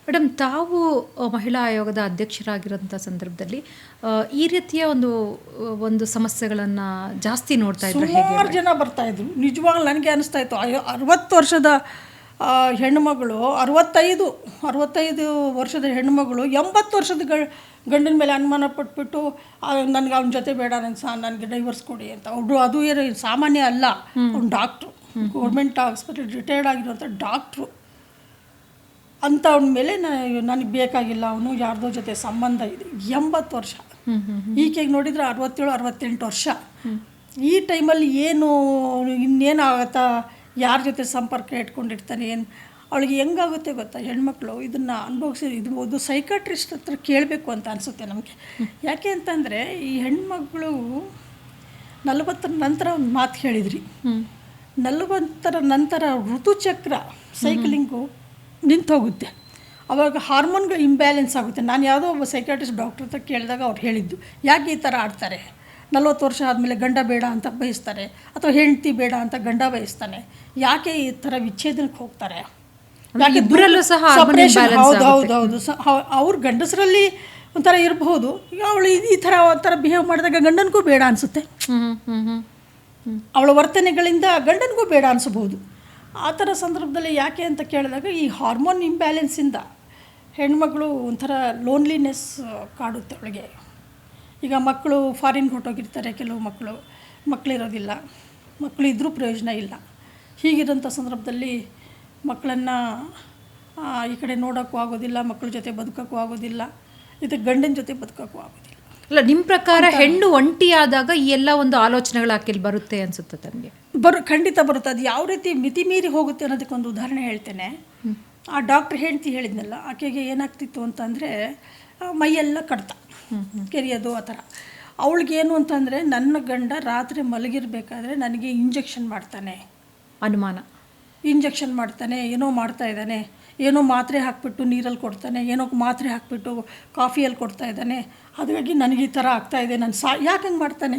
Madam, ತಾವು ಮಹಿಳಾ ಆಯೋಗದ ಅಧ್ಯಕ್ಷರಾಗಿರೋಂಥ ಸಂದರ್ಭದಲ್ಲಿ ಈ ರೀತಿಯ ಒಂದು ಸಮಸ್ಯೆಗಳನ್ನು ಜಾಸ್ತಿ ನೋಡ್ತಾ ಇದ್ರು. ಸುಮಾರು ಜನ ಬರ್ತಾಯಿದ್ರು. ನಿಜವಾಗ್ಲೂ ನನಗೆ ಅನಿಸ್ತಾ ಇತ್ತು, 60 ವರ್ಷದ ಹೆಣ್ಣುಮಗಳು, 65 ವರ್ಷದ ಹೆಣ್ಣುಮಗಳು 80 ವರ್ಷದ ಗಂಡನ ಮೇಲೆ ಅನುಮಾನ ಪಟ್ಬಿಟ್ಟು ನನಗೆ ಅವನ ಜೊತೆ ಬೇಡ, ನನಗೆ ಡೈವರ್ಸ್ ಕೊಡಿ ಅಂತ. ಅದು ಏನು ಸಾಮಾನ್ಯ ಅಲ್ಲ. ಅವ್ನು ಡಾಕ್ಟ್ರು, ಗೌರ್ಮೆಂಟ್ ಹಾಸ್ಪಿಟಲ್ ರಿಟೈರ್ಡ್ ಆಗಿರುವಂಥ ಡಾಕ್ಟ್ರು ಅಂತ. ಅವನ ಮೇಲೆ ನನಗೆ ಬೇಕಾಗಿಲ್ಲ, ಅವನು ಯಾರ್ದೋ ಜೊತೆ ಸಂಬಂಧ ಇದೆ. 80 ವರ್ಷ. ಈಕೆಗೆ ನೋಡಿದರೆ 67-68 ವರ್ಷ. ಈ ಟೈಮಲ್ಲಿ ಇನ್ನೇನು ಆಗತ್ತಾ, ಯಾರ ಜೊತೆ ಸಂಪರ್ಕ ಇಟ್ಕೊಂಡಿರ್ತಾನೆ, ಏನು ಅವಳಿಗೆ ಹೆಂಗಾಗುತ್ತೆ ಗೊತ್ತಾ? ಹೆಣ್ಮಕ್ಳು ಇದನ್ನು ಅನುಭವಿಸಿ ಇದು ಸೈಕಾಟ್ರಿಸ್ಟ್ ಹತ್ರ ಕೇಳಬೇಕು ಅಂತ ಅನಿಸುತ್ತೆ ನಮಗೆ. ಯಾಕೆ ಅಂತಂದರೆ ಈ ಹೆಣ್ಮಗಳು 40ರ ನಂತರ ಒಂದು ಮಾತು ಹೇಳಿದ್ರಿ. 40ರ ನಂತರ ಋತುಚಕ್ರ ಸೈಕ್ಲಿಂಗು ನಿಂತೋಗುತ್ತೆ. ಆವಾಗ ಹಾರ್ಮೋನ್ಗಳು ಇಂಬ್ಯಾಲೆನ್ಸ್ ಆಗುತ್ತೆ. ನಾನು ಯಾವುದೋ ಒಬ್ಬ ಸೈಕಾಟ್ರಿಸ್ಟ್ ಡಾಕ್ಟ್ರ್ ಹತ್ರ ಕೇಳಿದಾಗ ಅವ್ರು ಹೇಳಿದ್ದು, ಯಾಕೆ ಈ ಥರ ಆಡ್ತಾರೆ? 40 ವರ್ಷ ಆದಮೇಲೆ ಗಂಡ ಬೇಡ ಅಂತ ಬಯಸ್ತಾರೆ, ಅಥವಾ ಹೆಂಡತಿ ಬೇಡ ಅಂತ ಗಂಡ ಬಯಸ್ತಾನೆ, ಯಾಕೆ ಈ ಥರ ವಿಚ್ಛೇದನಕ್ಕೆ ಹೋಗ್ತಾರೆ? ಯಾಕೆ ಇಬ್ಬರಲ್ಲೂ ಸಹ ಹೌದು ಅವ್ರ ಗಂಡಸರಲ್ಲಿ ಒಂಥರ ಇರಬಹುದು, ಅವಳು ಈ ಥರ ಒಂಥರ ಬಿಹೇವ್ ಮಾಡಿದಾಗ ಗಂಡನಿಗೂ ಬೇಡ ಅನಿಸುತ್ತೆ. ಅವಳ ವರ್ತನೆಗಳಿಂದ ಗಂಡನಿಗೂ ಬೇಡ ಅನಿಸಬಹುದು. ಆ ಥರ ಸಂದರ್ಭದಲ್ಲಿ ಯಾಕೆ ಅಂತ ಕೇಳಿದಾಗ ಈ ಹಾರ್ಮೋನ್ ಇಂಬ್ಯಾಲೆನ್ಸಿಂದ ಹೆಣ್ಮಗಳು ಒಂಥರ ಲೋನ್ಲಿನೆಸ್ ಕಾಡುತ್ತೆ ಅವಳಿಗೆ. ಈಗ ಮಕ್ಕಳು ಫಾರಿನ್ಗೆ ಹೊರಟೋಗಿರ್ತಾರೆ, ಕೆಲವು ಮಕ್ಕಳಿರೋದಿಲ್ಲ, ಮಕ್ಕಳು ಇದ್ದರೂ ಪ್ರಯೋಜನ ಇಲ್ಲ. ಹೀಗಿರೋಂಥ ಸಂದರ್ಭದಲ್ಲಿ ಮಕ್ಕಳನ್ನು ಈ ಕಡೆ ನೋಡೋಕ್ಕೂ ಆಗೋದಿಲ್ಲ, ಮಕ್ಕಳ ಜೊತೆ ಬದುಕೋಕ್ಕೂ ಆಗೋದಿಲ್ಲ, ಇದು ಗಂಡನ ಜೊತೆ ಬದುಕೋಕ್ಕೂ ಆಗೋದಿಲ್ಲ. ಅಲ್ಲ, ನಿಮ್ಮ ಪ್ರಕಾರ ಹೆಣ್ಣು ಒಂಟಿಯಾದಾಗ ಈ ಎಲ್ಲ ಒಂದು ಆಲೋಚನೆಗಳು ಆಕೆಯಲ್ಲಿ ಬರುತ್ತೆ ಅನಿಸುತ್ತೆ ತನಗೆ? ಖಂಡಿತ ಬರುತ್ತೆ. ಅದು ಯಾವ ರೀತಿ ಮಿತಿ ಮೀರಿ ಹೋಗುತ್ತೆ ಅನ್ನೋದಕ್ಕೊಂದು ಉದಾಹರಣೆ ಹೇಳ್ತೇನೆ. ಆ ಡಾಕ್ಟ್ರ್ ಹೆಂಡ್ತಿ ಹೇಳಿದ್ನಲ್ಲ, ಆಕೆಗೆ ಏನಾಗ್ತಿತ್ತು ಅಂತಂದರೆ ಮೈಯೆಲ್ಲ ಕಡ್ತ, ಕೆರೆಯೋದು ಆ ಥರ. ಅವಳಿಗೇನು ಅಂತಂದರೆ, ನನ್ನ ಗಂಡ ರಾತ್ರಿ ಮಲಗಿರಬೇಕಾದ್ರೆ ನನಗೆ ಇಂಜೆಕ್ಷನ್ ಮಾಡ್ತಾನೆ, ಅನುಮಾನ ಇಂಜೆಕ್ಷನ್ ಮಾಡ್ತಾನೆ, ಏನೋ ಮಾಡ್ತಾ ಇದ್ದಾನೆ, ಏನೋ ಮಾತ್ರೆ ಹಾಕ್ಬಿಟ್ಟು ನೀರಲ್ಲಿ ಕೊಡ್ತಾನೆ, ಏನೋ ಮಾತ್ರೆ ಹಾಕ್ಬಿಟ್ಟು ಕಾಫಿಯಲ್ಲಿ ಕೊಡ್ತಾ ಇದ್ದಾನೆ, ಹಾಗಾಗಿ ನನಗೆ ಈ ಥರ ಆಗ್ತಾಯಿದೆ, ಯಾಕೆ ಹಂಗೆ ಮಾಡ್ತಾನೆ?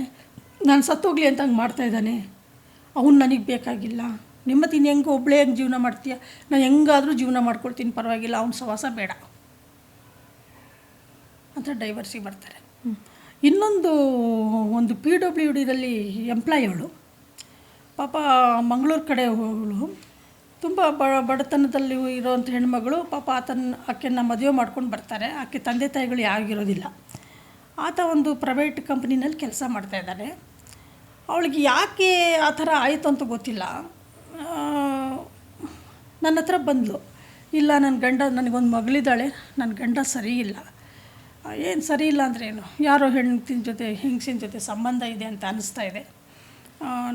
ನಾನು ಸತ್ತೋಗ್ಲಿ ಅಂತ ಹಂಗೆ ಮಾಡ್ತಾಯಿದ್ದಾನೆ. ಅವನು ನನಗೆ ಬೇಕಾಗಿಲ್ಲ, ನಿಮ್ಮತ್ತು ಇನ್ನು ಹೆಂಗೆ ಒಬ್ಬಳೇ ಹೆಂಗೆ ಜೀವನ ಮಾಡ್ತೀಯ? ನಾನು ಹೆಂಗಾದರೂ ಜೀವನ ಮಾಡ್ಕೊಳ್ತೀನಿ, ಪರವಾಗಿಲ್ಲ, ಅವ್ನ ಸವಾಸ ಬೇಡ ಅಂತ ಡೈವರ್ಸಿಗೆ ಬರ್ತಾರೆ. ಒಂದು PWDರಲ್ಲಿ ಎಂಪ್ಲಾಯ್ ಅವಳು, ಪಾಪ ಮಂಗಳೂರು ಕಡೆ ಅವಳು, ತುಂಬ ಬಡತನದಲ್ಲಿ ಇರೋವಂಥ ಹೆಣ್ಮಗಳು. ಪಾಪ ಆಕೆನ ಮದುವೆ ಮಾಡ್ಕೊಂಡು ಬರ್ತಾರೆ. ಆಕೆ ತಂದೆ ತಾಯಿಗಳು ಯಾರಿಗಿರೋದಿಲ್ಲ. ಆತ ಒಂದು ಪ್ರೈವೇಟ್ ಕಂಪ್ನಿನಲ್ಲಿ ಕೆಲಸ ಮಾಡ್ತಾಯಿದ್ದಾನೆ. ಅವಳಿಗೆ ಯಾಕೆ ಆ ಥರ ಆಯಿತು ಅಂತ ಗೊತ್ತಿಲ್ಲ. ನನ್ನ ಹತ್ರ ಬಂದಳು, ಇಲ್ಲ ನನ್ನ ಗಂಡ, ನನಗೊಂದು ಮಗಳಿದ್ದಾಳೆ, ನನ್ನ ಗಂಡ ಸರಿ ಇಲ್ಲ. ಏನು ಸರಿ ಇಲ್ಲ ಅಂದರೆ ಏನು? ಯಾರೋ ಹೆಂಗಸಿನ ಜೊತೆ ಸಂಬಂಧ ಇದೆ ಅಂತ ಅನ್ನಿಸ್ತಾ ಇದೆ.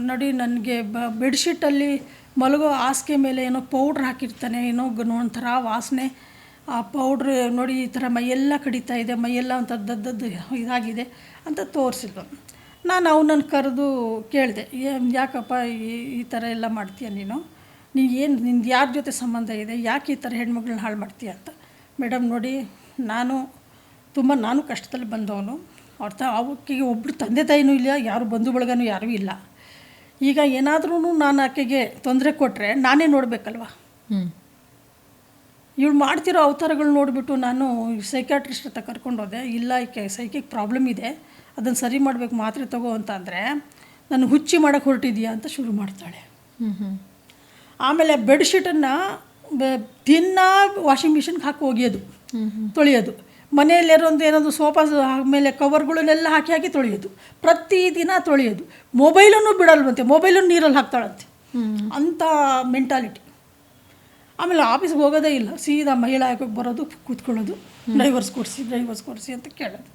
ನೋಡಿ, ನನಗೆ ಬೆಡ್ಶೀಟಲ್ಲಿ ಮಲಗೋ ಹಾಸಿಗೆ ಮೇಲೆ ಏನೋ ಪೌಡ್ರ್ ಹಾಕಿರ್ತಾನೆ, ಏನೋ ಒಂಥರ ವಾಸನೆ. ಆ ಪೌಡ್ರ್ ನೋಡಿ, ಈ ಥರ ಮೈಯೆಲ್ಲ ಕಡಿತಾ ಇದೆ, ಮೈಯೆಲ್ಲ ಒಂಥರ ದದ್ದದ್ದು ಇದಾಗಿದೆ ಅಂತ ತೋರಿಸಿದ್ಲು. ನಾನು ಅವನನ್ನು ಕರೆದು ಕೇಳಿದೆ, ಯಾಕಪ್ಪ ಈ ಥರ ಎಲ್ಲ ಮಾಡ್ತೀಯ ನೀನು ನಿಂದು ಯಾರ ಜೊತೆ ಸಂಬಂಧ ಇದೆ, ಯಾಕೆ ಈ ಥರ ಹೆಣ್ಮಗಳನ್ನ ಹಾಳು ಮಾಡ್ತೀಯ ಅಂತ. ಮೇಡಮ್ ನೋಡಿ, ನಾನು ಕಷ್ಟದಲ್ಲಿ ಬಂದವನು. ಅವಕ್ಕೆ ಒಬ್ಬರು ತಂದೆ ತಾಯಿನೂ ಇಲ್ಲ, ಯಾರು ಬಂಧು ಬಳಗನೂ ಯಾರೂ ಇಲ್ಲ. ಈಗ ಏನಾದ್ರೂ ನಾನು ಆಕೆಗೆ ತೊಂದರೆ ಕೊಟ್ಟರೆ ನಾನೇ ನೋಡಬೇಕಲ್ವ. ಇವಳು ಮಾಡ್ತಿರೋ ಅವತಾರಗಳು ನೋಡಿಬಿಟ್ಟು ನಾನು ಸೈಕಾಟ್ರಿಸ್ಟ್ ಹತ್ರ ಕರ್ಕೊಂಡೋದೆ. ಇಲ್ಲ, ಈಕೆ ಸೈಕಿಕ್ ಪ್ರಾಬ್ಲಮ್ ಇದೆ, ಅದನ್ನು ಸರಿ ಮಾಡಬೇಕು, ಮಾತ್ರೆ ತಗೋ ಅಂತ ಅಂದರೆ, ನಾನು ಹುಚ್ಚಿ ಮಾಡೋಕ್ಕೆ ಹೊರಟಿದೀಯಾ ಅಂತ ಶುರು ಮಾಡ್ತಾಳೆ. ಆಮೇಲೆ ಬೆಡ್ಶೀಟನ್ನು ದಿನ ವಾಷಿಂಗ್ ಮಿಷಿನ್ಗೆ ಹಾಕಿ ಒಗೆಯೋದು, ತೊಳೆಯೋದು. ಮನೆಯಲ್ಲಿರೋದು ಏನಾದರೂ ಸೋಫಾ ಮೇಲೆ ಕವರ್ಗಳನ್ನೆಲ್ಲ ಹಾಕಿ ತೊಳೆಯೋದು, ಪ್ರತಿದಿನ ತೊಳೆಯೋದು. ಮೊಬೈಲನ್ನು ಬಿಡಲ್ವಂತೆ, ಮೊಬೈಲನ್ನು ನೀರಲ್ಲಿ ಹಾಕ್ತಾಳಂತೆ. ಅಂಥ ಮೆಂಟಾಲಿಟಿ. ಆಮೇಲೆ ಆಫೀಸ್ಗೆ ಹೋಗೋದೇ ಇಲ್ಲ, ಸೀದಾ ಮಹಿಳಾ ಆಯೋಗಕ್ಕೆ ಬರೋದು, ಕೂತ್ಕೊಳ್ಳೋದು, ಡೈವರ್ಸ್ ಕೊಡಿಸಿ ಅಂತ ಕೇಳೋದು.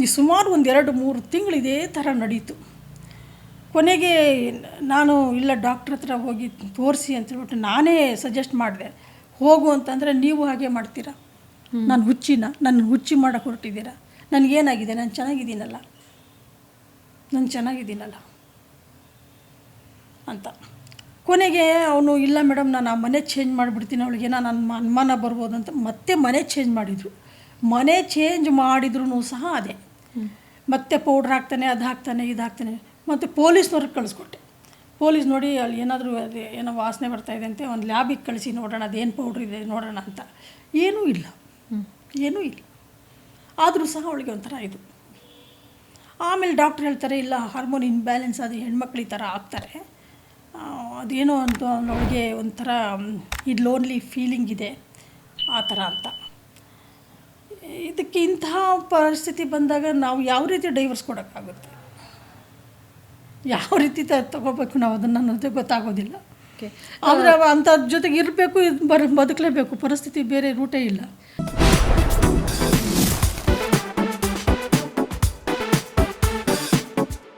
ಈ ಸುಮಾರು 1-2-3 ತಿಂಗಳು ಇದೇ ಥರ ನಡೀತು. ಕೊನೆಗೆ ನಾನು ಇಲ್ಲ ಡಾಕ್ಟ್ರ್ ಹತ್ರ ಹೋಗಿ ತೋರಿಸಿ ಅಂತ ಹೇಳ್ಬಿಟ್ಟು ನಾನೇ ಸಜೆಸ್ಟ್ ಮಾಡಿದೆ. ಹೋಗು ಅಂತಂದರೆ, ನೀವು ಹಾಗೆ ಮಾಡ್ತೀರಾ? ನಾನು ನನ್ನ ಹುಚ್ಚಿ ಮಾಡೋಕ್ಕೆ ಹೊರಟಿದ್ದೀರಾ? ನನಗೇನಾಗಿದೆ? ನಾನು ಚೆನ್ನಾಗಿದ್ದೀನಲ್ಲ ಅಂತ. ಕೊನೆಗೆ ಅವನು, ಇಲ್ಲ ಮೇಡಮ್, ನಾನು ಆ ಮನೆ ಚೇಂಜ್ ಮಾಡಿಬಿಡ್ತೀನಿ, ಅವಳಿಗೇನೋ ನನ್ನ ಅನುಮಾನ ಬರ್ಬೋದು ಅಂತ ಮತ್ತೆ ಮನೆ ಚೇಂಜ್ ಮಾಡಿದರು. ಮನೆ ಚೇಂಜ್ ಮಾಡಿದ್ರೂ ಸಹ ಅದೇ, ಮತ್ತೆ ಪೌಡ್ರ್ ಹಾಕ್ತಾನೆ, ಅದು ಹಾಕ್ತಾನೆ, ಇದು ಹಾಕ್ತಾನೆ. ಮತ್ತು ಪೊಲೀಸ್ನವ್ರಿಗೆ ಕಳಿಸ್ಕೊಟ್ಟೆ. ಪೊಲೀಸ್ ನೋಡಿ, ಅಲ್ಲಿ ಏನಾದರೂ ಏನೋ ವಾಸನೆ ಬರ್ತಾಯಿದೆ ಅಂತೆ, ಒಂದು ಲ್ಯಾಬಿಗೆ ಕಳಿಸಿ ನೋಡೋಣ, ಅದೇನು ಪೌಡ್ರ್ ಇದೆ ನೋಡೋಣ ಅಂತ. ಏನೂ ಇಲ್ಲ, ಏನೂ ಇಲ್ಲ. ಆದರೂ ಸಹ ಅವಳಿಗೆ ಒಂಥರ ಇದು. ಆಮೇಲೆ ಡಾಕ್ಟ್ರ್ ಹೇಳ್ತಾರೆ, ಇಲ್ಲ ಹಾರ್ಮೋನ್ ಇನ್ಬ್ಯಾಲೆನ್ಸ್ ಅದು ಹೆಣ್ಮಕ್ಳು ಈ ಥರ ಆಗ್ತಾರೆ, ಅದೇನೋ ಅಂತ ಅವಳಿಗೆ ಒಂಥರ ಇದು ಲೋನ್ಲಿ ಫೀಲಿಂಗ್ ಇದೆ ಆ ಥರ ಅಂತ. ಇದಕ್ಕೆ ಇಂತಹ ಪರಿಸ್ಥಿತಿ ಬಂದಾಗ ನಾವು ಯಾವ ರೀತಿ ಡೈವರ್ಸ್ ಕೊಡೋಕ್ಕಾಗುತ್ತೆ, ಯಾವ ರೀತಿ ತಗೋಬೇಕು ನಾವು ಅದನ್ನು ಅನ್ನೋದೇ ಗೊತ್ತಾಗೋದಿಲ್ಲ. ಓಕೆ. ಆದರೆ ಅಂಥದ್ರ ಜೊತೆಗೆ ಇರಬೇಕು, ಬದುಕಲೇಬೇಕು, ಪರಿಸ್ಥಿತಿ ಬೇರೆ ರೂಟೇ ಇಲ್ಲ.